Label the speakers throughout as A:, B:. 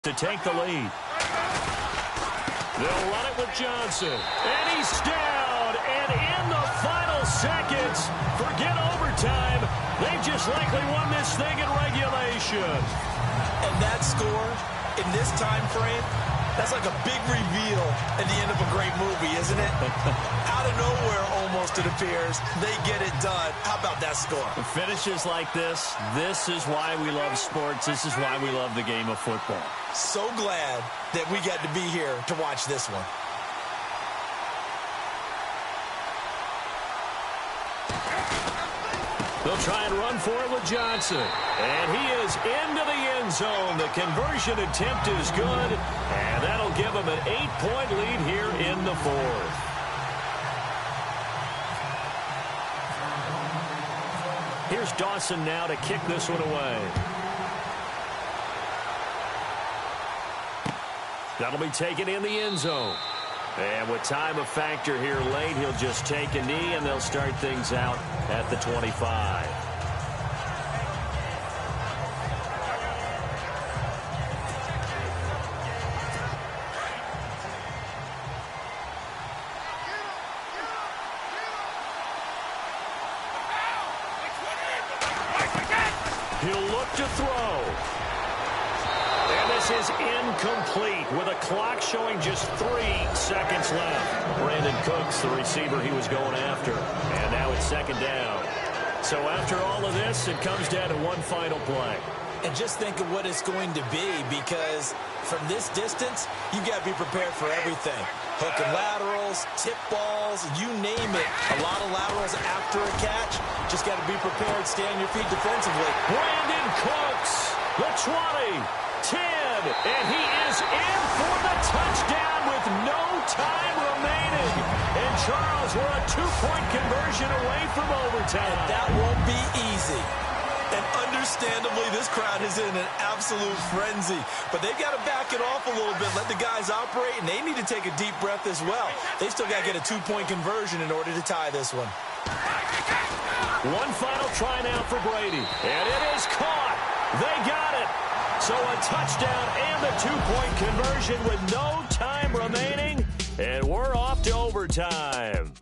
A: to take the lead. They'll run it with Johnson. And he's down. And in the final seconds, forget overtime. They just likely won this thing in regulation.
B: And that score in this time frame, that's like a big reveal at the end of a great movie, isn't it? Out of nowhere, almost, it appears. They get it done. How about that score?
A: Finishes like this is why we love sports. This is why we love the game of football.
B: So glad that we got to be here to watch this one.
A: They'll try and run for it with Johnson. And he is into the end zone. The conversion attempt is good. And that'll give him an 8-point lead here in the fourth. Here's Dawson now to kick this one away. That'll be taken in the end zone. And with time a factor here late, he'll just take a knee, and they'll start things out at the 25. He'll look to throw. And this is incomplete with a clock showing just 3 seconds left. Brandon Cooks, the receiver he was going after. And now it's second down. So after all of this, it comes down to one final play.
B: And just think of what it's going to be, because from this distance, you've got to be prepared for everything. Hook and laterals, tip balls, you name it. A lot of laterals after a catch. Just got to be prepared, stay on your feet defensively.
A: Brandon Cooks, the 20, 10, and he is in for the touchdown with no time remaining. And Charles, we're a 2-point conversion away from overtime.
B: And that won't be easy. And understandably, this crowd is in an absolute frenzy. But they've got to back it off a little bit, let the guys operate, and they need to take a deep breath as well. They still got to get a 2-point conversion in order to tie this one.
A: One final try now for Brady. And it is caught. They got it. So a touchdown and a 2-point conversion with no time remaining. And we're off to overtime.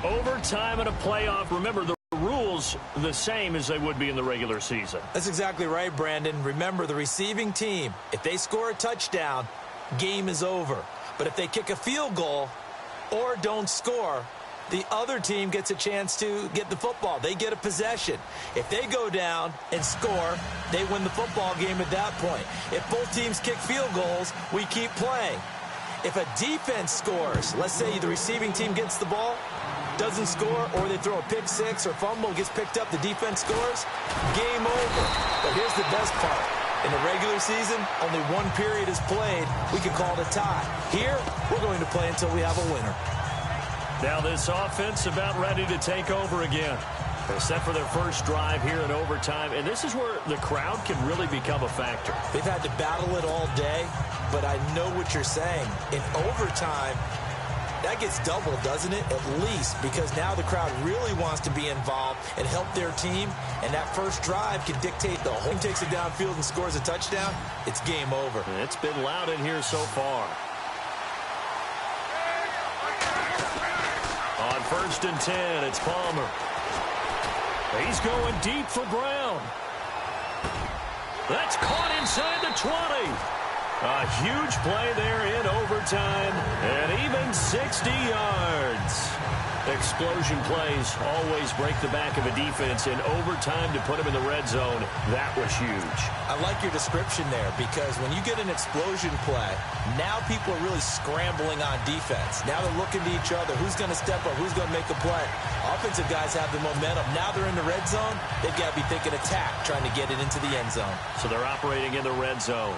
A: Overtime in a playoff. Remember, the rules the same as they would be in the regular season.
B: That's exactly right, Brandon. Remember, the receiving team, if they score a touchdown, game is over. But if they kick a field goal or don't score, the other team gets a chance to get the football. They get a possession. If they go down and score, they win the football game at that point. If both teams kick field goals, we keep playing. If a defense scores, let's say the receiving team gets the ball, doesn't score, or they throw a pick six or fumble, gets picked up, the defense scores, game over. But here's the best part. In the regular season, only one period is played. We can call it a tie. Here, we're going to play until we have a winner.
A: Now this offense about ready to take over again. They're set for their first drive here in overtime, and this is where the crowd can really become a factor.
B: They've had to battle it all day, but I know what you're saying. In overtime, that gets doubled, doesn't it? At least, because now the crowd really wants to be involved and help their team, and that first drive can dictate the whole. Takes it downfield and scores a touchdown, it's game over.
A: It's been loud in here so far. On 1st and 10, it's Palmer. He's going deep for Brown. That's caught inside the 20. A huge play there in overtime, and even 60 yards. Explosion plays always break the back of a defense. In overtime to put him in the red zone, that was huge.
B: I like your description there, because when you get an explosion play, now people are really scrambling on defense. Now they're looking to each other. Who's going to step up? Who's going to make a play? Offensive guys have the momentum. Now they're in the red zone. They've got to be thinking attack, trying to get it into the end zone.
A: So they're operating in the red zone.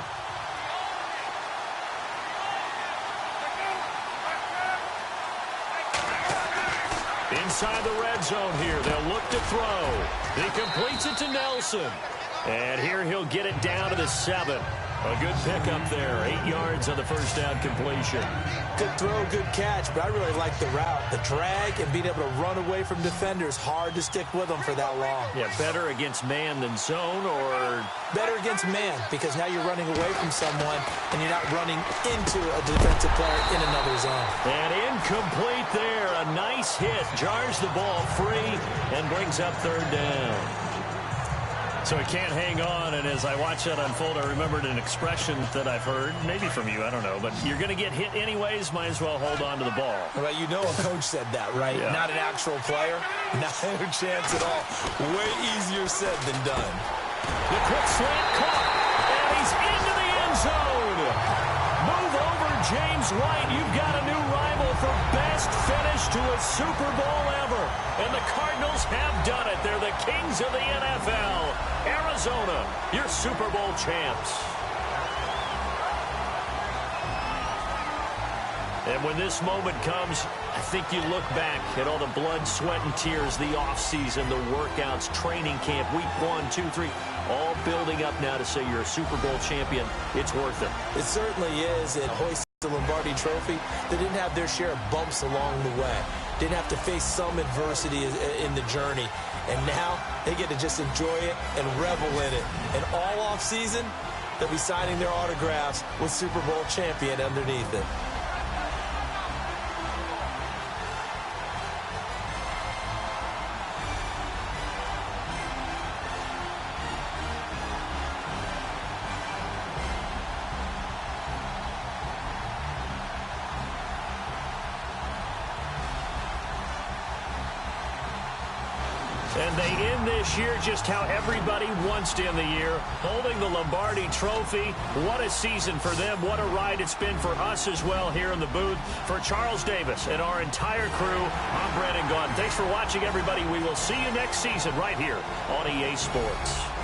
A: Inside the red zone here, they'll look to throw. He completes it to Nelson. And here he'll get it down to the 7. A good pickup there. 8 yards on the first down completion.
B: Good throw, good catch, but I really like the route. The drag and being able to run away from defenders, hard to stick with them for that long.
A: Yeah, better against man than zone, or?
B: Better against man, because now you're running away from someone and you're not running into a defensive player in another zone.
A: And incomplete there. A nice hit. Jars the ball free and brings up third down. So he can't hang on, and as I watch that unfold, I remembered an expression that I've heard, maybe from you, I don't know, but you're going to get hit anyways, might as well hold on to the ball.
B: Well, you know a coach said that, right?
A: Yeah.
B: Not an actual player. Not a chance at all. Way easier said than done.
A: The quick slant caught, and he's into the end zone. Move over, James White. You've got a new rival for best finish to a Super Bowl ever. And the Cardinals have done it. They're the kings of the NFL. Arizona, your Super Bowl champs. And when this moment comes, I think you look back at all the blood, sweat, and tears, the offseason, the workouts, training camp, week 1, 2, 3, all building up now to say you're a Super Bowl champion. It's worth it.
B: It certainly is. And hoist the Lombardi Trophy, they didn't have their share of bumps along the way. Didn't have to face some adversity in the journey. And now they get to just enjoy it and revel in it. And all offseason, they'll be signing their autographs with Super Bowl champion underneath it.
A: And they end this year just how everybody wants to end the year, holding the Lombardi Trophy. What a season for them. What a ride it's been for us as well here in the booth. For Charles Davis and our entire crew, I'm Brandon Gaudin. Thanks for watching, everybody. We will see you next season right here on EA Sports.